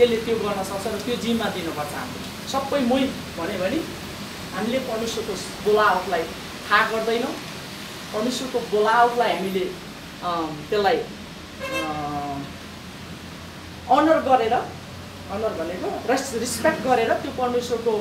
त्यसले त्यो गर्न सक्छ र त्यो जिम्मा दिनुपर्छ हामीले सबै मै भन्यो भने हामीले परमेश्वरको बोलावटलाई थाहा गर्दैनौँ परमेश्वरको बोलावटलाई हामीले त्यसलाई अनर भनेको रिस्पेक्ट गरेर त्यो परमेश्वरको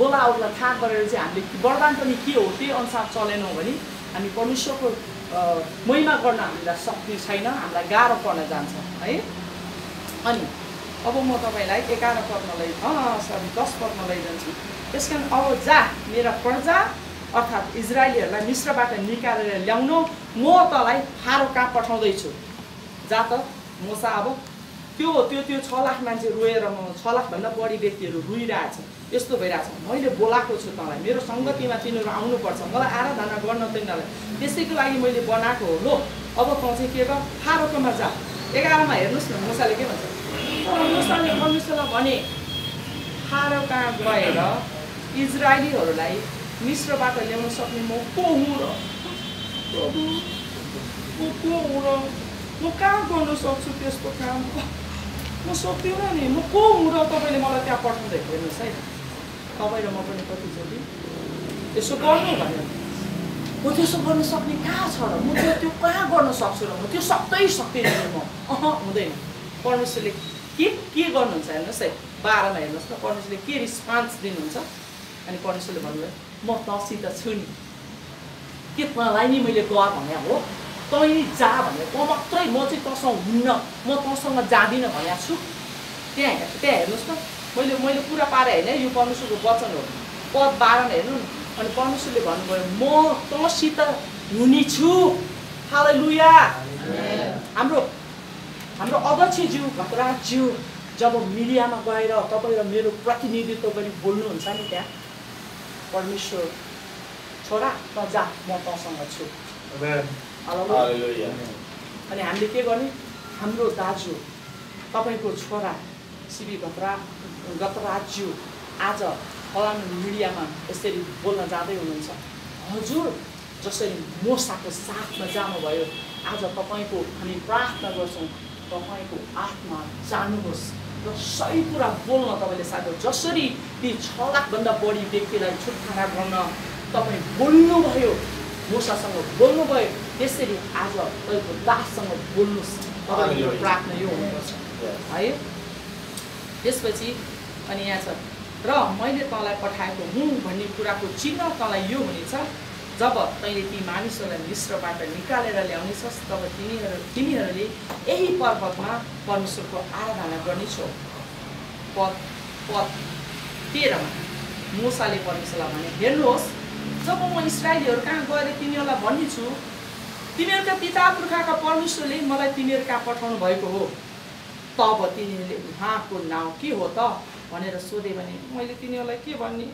बोलावटलाई थाहा गरेर चाहिँ हामीले वरदान पनि के हो त्यही अनुसार चलेनौँ भने हामी परमेश्वरको महिमा गर्न हामीलाई सक्ने छैन हामीलाई गाह्रो पर्न जान्छ है अनि अब म तपाईँलाई 11 पदमा 10 पदमा लैजान्छु त्यसकारण अब जा मेरा प्रजा अर्थात् इजरायलीहरूलाई मिस्रबाट निकालेर ल्याउनु म तँलाई फारो कहाँ पठाउँदैछु जा त मोसा अब त्यो 6 लाख मान्छे रोएर 6 लाखभन्दा बढी व्यक्तिहरू रोइरहेछ यस्तो भइरहेछ मैले बोलाएको छु तँलाई मेरो सङ्गतिमा तिनीहरू आउनुपर्छ मलाई आराधना गर्न तिनीहरूलाई त्यसैको लागि मैले बनाएको हो लो अब तँ चाहिँ के गर फारोकोमा जा 11 मा हेर्नुहोस् न मोसाले के भन्छ मोसाले परमेश्वरलाई भने फारो कहाँ गएर इजरायलीहरूलाई मिस्रबाट ल्याउन सक्ने म को हुँ र प्रभु म को हुँ र म कहाँ गर्न सक्छु त्यस्तो काम म सक्दिनँ नि म को हुँ र तपाईँले मलाई त्यहाँ पठाउँदै हेर्नुहोस् है तपाईँ र म पनि कतिचोटि यसो गर्नु भनेर म त्यसो गर्न सक्ने कहाँ छ र म त्यो कहाँ गर्न सक्छु र म त्यो सक्दिनँ म हुँदैन परमेश्वरले के गर्नुहुन्छ हेर्नुहोस् है 12 मा हेर्नुहोस् न परमेश्वरले के रिस्पोन्स दिनुहुन्छ अनि परमेश्वरले भन्नुभयो म तँसित छु नि के तँलाई नि मैले गर भने हो तँ नि जा भने तँ मात्रै म चाहिँ तँसँग हुन्न म तँसँग जाँदिनँ भनेको छु त्यहाँ हेर्नुहोस् न मैले पुरा पारे होइन यो परमेश्वरको वचन हो पद 12 मा हेर्नु न अनि परमेश्वरले भन्नुभयो म तँसित हुने छु हालेलुया हाम्रो अध्यक्षज्यू भक्तराजज्यू जब मिडियामा गएर तपाईँ र मेरो प्रतिनिधित्व गरी बोल्नुहुन्छ नि त्यहाँ परमेश्वर छोरा त जा म तँसँग छु हालेलुया अनि हामीले के गर्ने हाम्रो दाजु तपाईँको छोरा सिबी गतराज्यू आज फलानु मिडियामा यसरी बोल्न जाँदै हुनुहुन्छ हजुर जसरी मोसाको साथमा जानुभयो आज तपाईँको हामी प्रार्थना गर्छौँ तपाईँको आत्मा जानुहोस् र सही कुरा बोल्न तपाईँले साथी जसरी ती 6 लाखभन्दा बढी व्यक्तिलाई छुटकारा गर्न तपाईँ बोल्नुभयो मोसासँग बोल्नुभयो त्यसरी आज तपाईँको दाससँग बोल्नुहोस् तपाईँको प्रार्थना यो हुनुपर्छ है त्यसपछि अनि यहाँ छ र मैले तँलाई पठाएको हुँ भन्ने कुराको चिन्ह तँलाई यो हुनेछ जब तैँले ती मानिसहरूलाई मिस्रबाट निकालेर ल्याउनेछस् तब तिनीहरूले यही पर्वतमा परमेश्वरको आराधना गर्नेछौ पद 13 मा मोसाले परमेश्वरलाई भने हेर्नुहोस् जब म इस्रायलीहरू कहाँ गएर तिनीहरूलाई भन्नेछु तिमीहरूका पिता पुर्खाका परमेश्वरले मलाई तिमीहरू कहाँ पठाउनु भएको हो तब तिनीहरूले उहाँको नाउँ के हो त भनेर सोधे भने मैले तिनीहरूलाई के भन्ने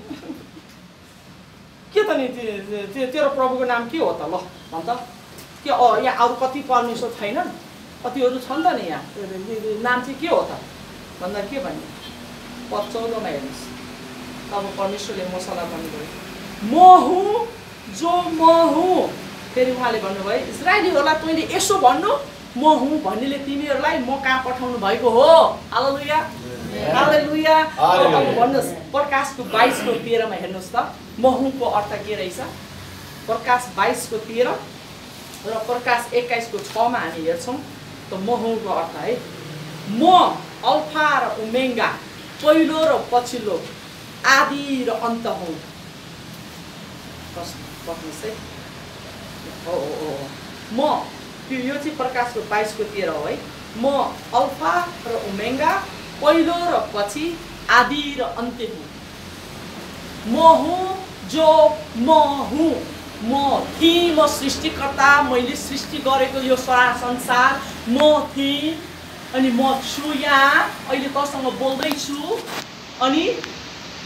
के त नि तेरो प्रभुको नाम के हो त ल भन् त के यहाँ अरू कति परमेश्वर छैनन् कतिहरू छन् त नि यहाँ नाम चाहिँ के हो त भन्दा के भन्ने पद 14 मा हेर्नुहोस् तब परमेश्वरले मोसालाई भन्नुभयो म हुँ जो म हुँ फेरि उहाँले भन्नुभयो इजरायलीहरूलाई तैँले यसो भन्नु म हुँ भन्नेले तिमीहरूलाई म कहाँ पठाउनु भएको हो हालेलुया हालेलुया भन्नुहोस् प्रकाशको 22 को 13 मा हेर्नुहोस् त म हुँको अर्थ के रहेछ प्रकाश 22 को 13 र प्रकाश 21 को 6 मा हामी हेर्छौँ त म हुँको अर्थ है म अल्फा र ओमेगा पहिलो र पछिल्लो आदि र अन्त हुँ पढ्नुहोस् है म यो चाहिँ प्रकाशको 22 को 13 हो है म अल्फा र ओमेगा पहिलो र पछि आदि र अन्त्य हुँ म हुँ जो म हुँ म थिएँ म सृष्टिकर्ता मैले सृष्टि गरेको यो सारा संसार म थिएँ अनि म छु यहाँ अहिले तँसँग बोल्दैछु अनि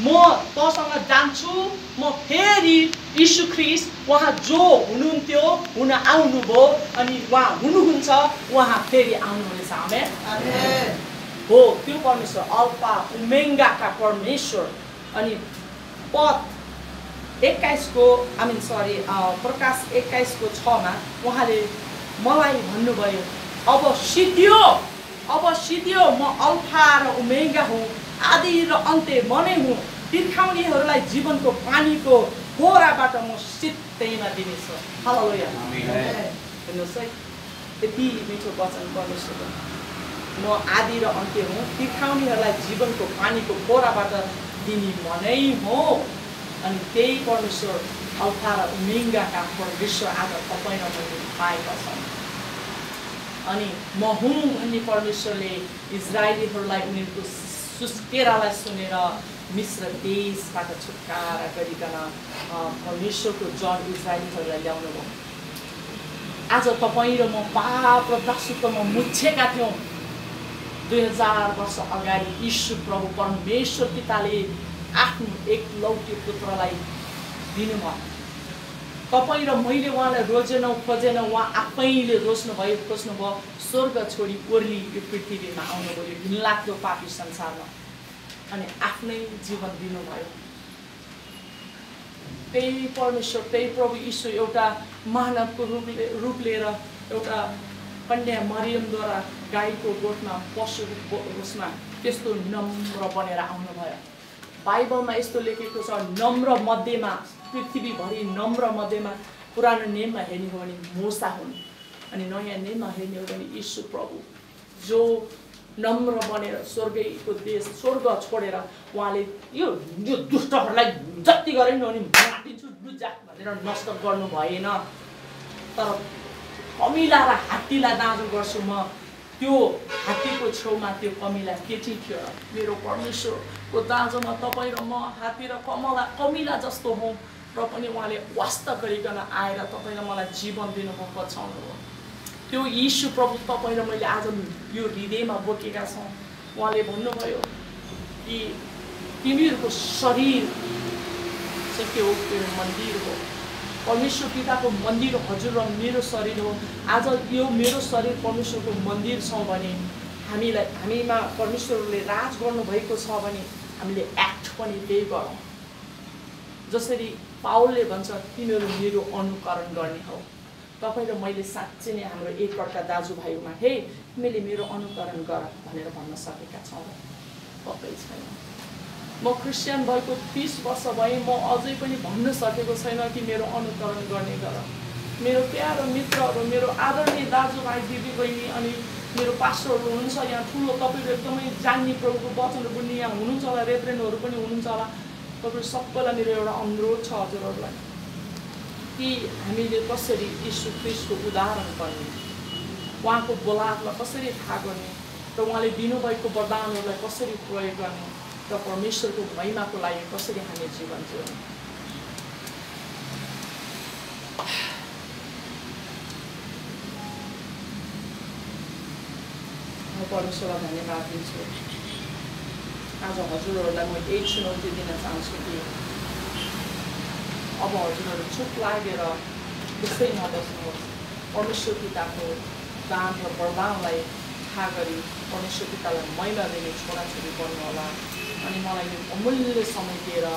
म तँसँग जान्छु म फेरि यीशु ख्रीष्ट उहाँ जो हुनुहुन्थ्यो हुन आउनुभयो अनि उहाँ हुनुहुन्छ उहाँ फेरि आउनुहुनेछ आमेन हो त्यो परमेश्वर अल्फा ओमेगाका परमेश्वर अनि पद 21 को प्रकाश 21 को 6 मा उहाँले मलाई भन्नुभयो अब सिद्धियो अब सिद्धियो म अल्फा र ओमेगा हुँ, आदि र अन्त्य म नै हुँ। तिर्खाउनेहरूलाई जीवनको पानीको फोराबाट म सित्तैमा दिनेछु। हालेलुया। हेर्नुहोस् है, यति मिठो वचन परमेश्वरको। म आदि र अन्त्य हुँ, तिर्खाउनेहरूलाई जीवनको पानीको फोराबाट दिने म नै हो। अनि त्यही परमेश्वर अल्फा र ओमेगाका परमेश्वर आज तपाईँ र मैले पाएका छौँ। अनि म हुँ भन्ने परमेश्वरले इजरायलीहरूलाई उनीहरूको सुस्केरालाई सुनेर मिश्र देशबाट छुटकारा गरिकन परमेश्वरको जन इजरायलीहरूलाई ल्याउनु भयो। आज तपाईँ र म पाप र दासत्वमा मुछेका थियौँ। 2000 वर्ष अगाडि यीशु प्रभु परमेश्वर पिताले आफ्नो एकलौटे पुत्रलाई दिनुभयो। तपाईँ र मैले उहाँलाई रोजेनौँ खोजेनौँ, उहाँ आफैले रोज्नुभयो, खोज्नुभयो, स्वर्ग छोडी ओर्ली यो पृथ्वीमा आउनुभयो, यो घिनलाग्दो पापी संसारमा, अनि आफ्नै जीवन दिनुभयो। त्यही परमेश्वर, त्यही प्रभु यीशु एउटा मानवको रूप लिएर एउटा कन्या मरियमद्वारा गाईको गोठमा पशुको उसमा त्यस्तो नम्र बनेर आउनुभयो। बाइबलमा यस्तो लेखेको छ, नम्र मध्येमा, पृथ्वीभरि नम्र मध्येमा पुरानो नियममा हेर्ने हो भने मूसा हुन्, अनि नयाँ नियममा हेर्ने हो भने यीशु प्रभु जो नम्र बनेर स्वर्गको देश स्वर्ग छोडेर उहाँले यो दुष्टहरूलाई जति गरे नि भने मारिदिन्छु लुजा भनेर नष्ट गर्नु भएन। तर कमिला र हात्तीलाई दाँजो गर्छु म। त्यो हात्तीको छेउमा त्यो कमिला केटी थियो। मेरो परमेश्वरको दाँजोमा तपाईँ र म हात्ती र कमिला जस्तो हौँ, र पनि उहाँले वास्ता गरिकन आएर तपाईँ र मलाई जीवन दिनुभयो, बचाउनु हो। त्यो यीशु प्रभु तपाईँ र मैले आज यो हृदयमा बोकेका छौँ। उहाँले भन्नुभयो कि तिमीहरूको शरीर चाहिँ के हो? त्यो मन्दिर हो, परमेश्वर पिताको मन्दिर हजुर र मेरो शरीर हो। आज यो मेरो शरीर परमेश्वरको मन्दिर छौँ भने हामीमा परमेश्वरले राज गर्नुभएको छ भने हामीले एक्ट पनि त्यही गरौँ। जसरी पावलले भन्छ तिमीहरू मेरो अनुकरण गर्ने हो। तपाईँ र मैले साँच्चै नै हाम्रो एकअर्का दाजुभाइमा हे तिमीले मेरो अनुकरण गर भनेर भन्न सकेका छौँ? पक्कै छैन। म क्रिस्चियन भएको 30 वर्ष भए म अझै पनि भन्न सकेको छैन कि मेरो अनुकरण गर्ने गर। मेरो प्यारो मित्रहरू, मेरो आदरणीय दाजुभाइ दिदीबहिनी अनि मेरो पास्टरहरू हुनुहुन्छ यहाँ ठुलो, तपाईँहरू एकदमै जान्ने प्रभुको वचनहरू बुझ्ने यहाँ हुनुहुन्छ होला, रेभरेन्डहरू पनि हुनुहुन्छ होला। तपाईँहरू सबैलाई मेरो एउटा अनुरोध छ हजुरहरूलाई कि हामीले कसरी यीशु ख्रीष्टको उदाहरण गर्ने, उहाँको बोलावलाई कसरी थाहा गर्ने र उहाँले दिनुभएको वरदानहरूलाई कसरी प्रयोग गर्ने र परमेश्वरको महिमाको लागि कसरी हामी जीवन जिउने। म परमेश्वरलाई धन्यवाद दिन्छु। आज हजुरहरूलाई म यही चुनौती दिन चाहन्छु कि अब हजुरहरू चुप लागेर त्यसै नबस्नुहोस्। परमेश्वर पिताको दान र वरदानलाई थाहा गरी परमेश्वर पितालाई महिमा दिने छोराछोरी बन्नुहोला। अनि मलाई यो अमूल्य समय दिएर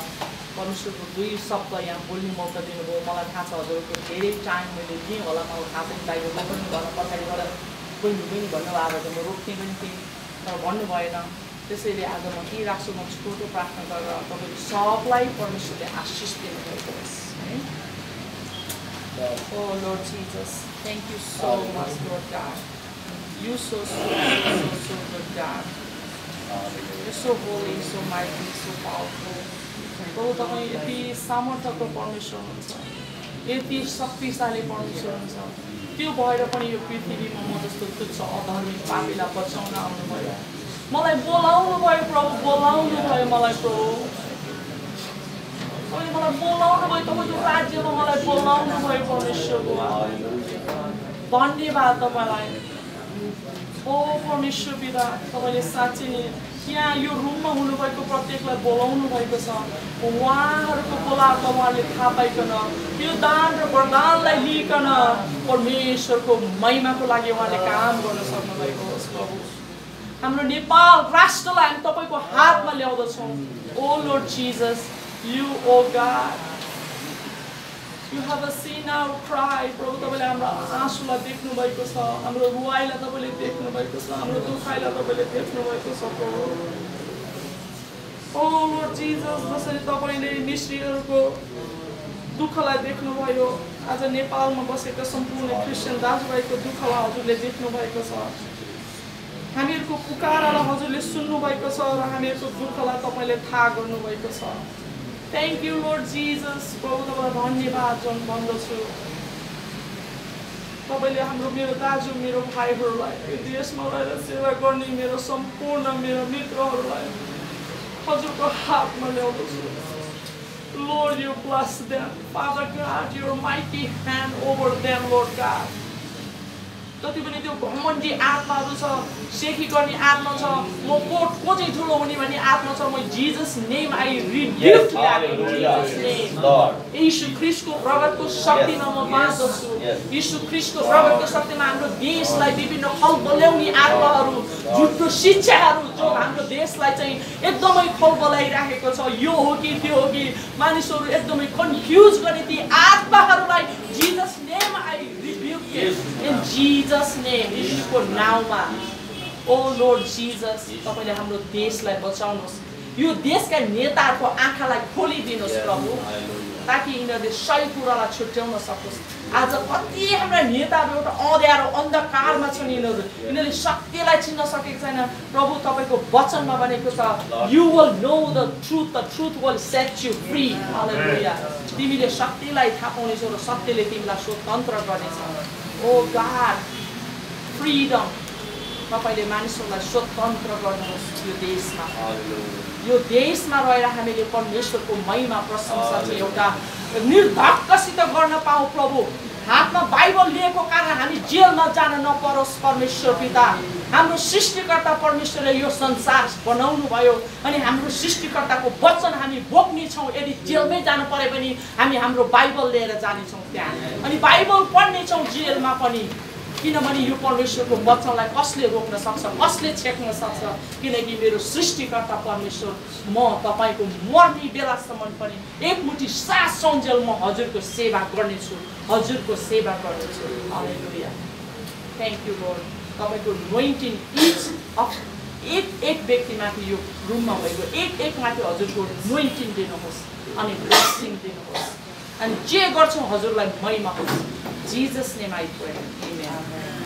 परमेश्वरको 2 शब्द यहाँ बोल्ने मौका दिनुभयो। मलाई थाहा छ हजुरको धेरै टाइम मैले दिएँ होला, मलाई थाहा छैन दाइले पनि भन्न पछाडिबाट बहिनी भन्नुभयो त म रोक्ने पनि थिएँ, तर भन्नु भएन। त्यसैले आज म के राख्छु, म छोटो प्रार्थना गरेर तपाईँको सबलाई परमेश्वरले आशिष दिनुभएको होस्। Oh Lord Jesus, thank you so much, Lord God. You so good God. You're so holy, so mighty, so powerful. प्रभु तपाईँ यति सामर्थ्यको परमेश्वर हुनुहुन्छ, यति शक्तिशाली परमेश्वर हुनुहुन्छ। त्यो भएर पनि यो पृथ्वीमा म जस्तो तुच्छ अधर्मी पापीलाई बचाउन आउनुभयो। मलाई बोलाउनु भयो प्रभु, बोलाउनु भयो मलाई प्रभु। तपाईँले मलाई बोलाउनु भयो, तपाईँको राज्यमा मलाई बोलाउनु भयो परमेश्वरको। धन्यवाद तपाईँलाई। ओ परमेश्वर पिता, तपाईँले साँच्चै नै यहाँ यो रुममा हुनुभएको प्रत्येकलाई बोलाउनु भएको छ। उहाँहरूको बोलावटमा उहाँहरूले थाहा पाइकन यो दान र वरदानलाई लिइकन परमेश्वरको महिमाको लागि उहाँले काम गर्न सक्नुभएको होस् प्रभु। हाम्रो नेपाल राष्ट्रलाई हामी तपाईँको हातमा ल्याउँदछौँ। O Lord Jesus, you O God, You have seen our cry. प्रभु तपाईले हाम्रो आँसुलाई देख्नु भएको छ, हाम्रो रुवाइलाई तपाईले देख्नु भएको छ, हाम्रो दुखाइलाई तपाईले देख्नु भएको छ प्रभु। Oh Lord Jesus, जसरी तपाईले मिश्रीहरूको दुःखलाई देख्नुभयो, आज नेपालमा बसेका सम्पूर्ण क्रिस्चियन दाजुभाइको दुःखलाई हजुरले देख्नु भएको छ। हामीहरूको पुकारालाई हजुरले सुन्नु भएको छ र हामीहरूको दुःखलाई तपाईले थाहा गर्नु भएको छ। Thank you Lord Jesus, प्रभु तपाईलाई धन्यवाद भन्दछु। तपाईले हाम्रो मेरो दाजु मेरो भाइहरूलाई यो देशमा रहेर सेवा गर्ने मेरो सम्पूर्ण मेरो मित्रहरूलाई हजुरको हातमा ल्याउँदछु। Lord, you bless them. Father God, your mighty hand over them, Lord God. जति पनि त्यो घमण्डी आत्माहरू छ, सेखी गर्ने आत्मा छ, म को चाहिँ ठुलो हुने भन्ने आत्मा छ, म Jesus name I rebuke that in Jesus name. यीशु ख्रीष्टको रगतको शक्तिमा म बाँच्दछु। यीशु ख्रीष्टको रगतको शक्तिमा हाम्रो देशलाई विभिन्न खलबल्याउने आत्माहरू, झुटो शिक्षाहरू जो हाम्रो देशलाई चाहिँ एकदमै खलबलाइराखेको छ, यो हो कि त्यो हो कि मानिसहरू एकदमै कन्फ्युज गर्ने ती आत्माहरूलाई Jesus name I rebuke in Jesus name, यीशुको नाउँमा। ओ लर्ड जीसस, तपाईले हाम्रो देशलाई बचाउनुहोस्, यो देशका नेताहरूको आँखालाई खोलिदिनुहोस् प्रभु, ताकि यिनीहरूले सही कुरालाई छुट्याउन सकोस्। आज कति हाम्रा नेताहरू एउटा अँध्यारो अन्धकारमा छन्, यिनीहरूले सत्यलाई चिन्न सकेको छैन। प्रभु तपाईको वचनमा भनेको छ, you will know the truth will set you free. Hallelujah. तिमीले सत्यलाई थाहा पाउनेछौ र सत्यले तिमीलाई स्वतन्त्र गर्नेछ। ओ गॉड, फ्रीडम, तपाईले मानिसहरूलाई स्वतन्त्र गर्नुहोस् यो देशमा। यो देशमा रहेर हामीले परमेश्वरको महिमा प्रशंसा चाहिँ एउटा निर्धक्कसित गर्न पाऊ प्रभु। हातमा बाइबल लिएको कारण हामी जेलमा जान नपरोस् परमेश्वर पिता। हाम्रो सृष्टिकर्ता परमेश्वरले यो संसार बनाउनु भयो अनि हाम्रो सृष्टिकर्ताको वचन हामी बोक्ने छौँ। यदि जेलमै जानु पर्यो भने हामी हाम्रो बाइबल लिएर जानेछौँ त्यहाँ, अनि बाइबल पढ्ने छौँ जेलमा पनि। किनभने यो परमेश्वरको वचनलाई कसले रोक्न सक्छ, कसले छेक्न सक्छ? किनकि मेरो सृष्टिकर्ता परमेश्वर, म तपाईको मर्ने बेलासम्म पनि एकमुठी सास सन्जेल म हजुरको सेवा गर्नेछु, हजुरको सेवा गर्नेछु। हालेलुया। Thank you Lord. तपाईको नोइन्टिङ एक व्यक्तिमाथि यो रुममा भएको एक माथि हजुरको नोइन्टिङ दिनुहोस् अनि ब्लेसिङ दिनुहोस्, अनि जे गर्छौँ हजुरलाई महिमा होस्। Jesus name I pray, amen.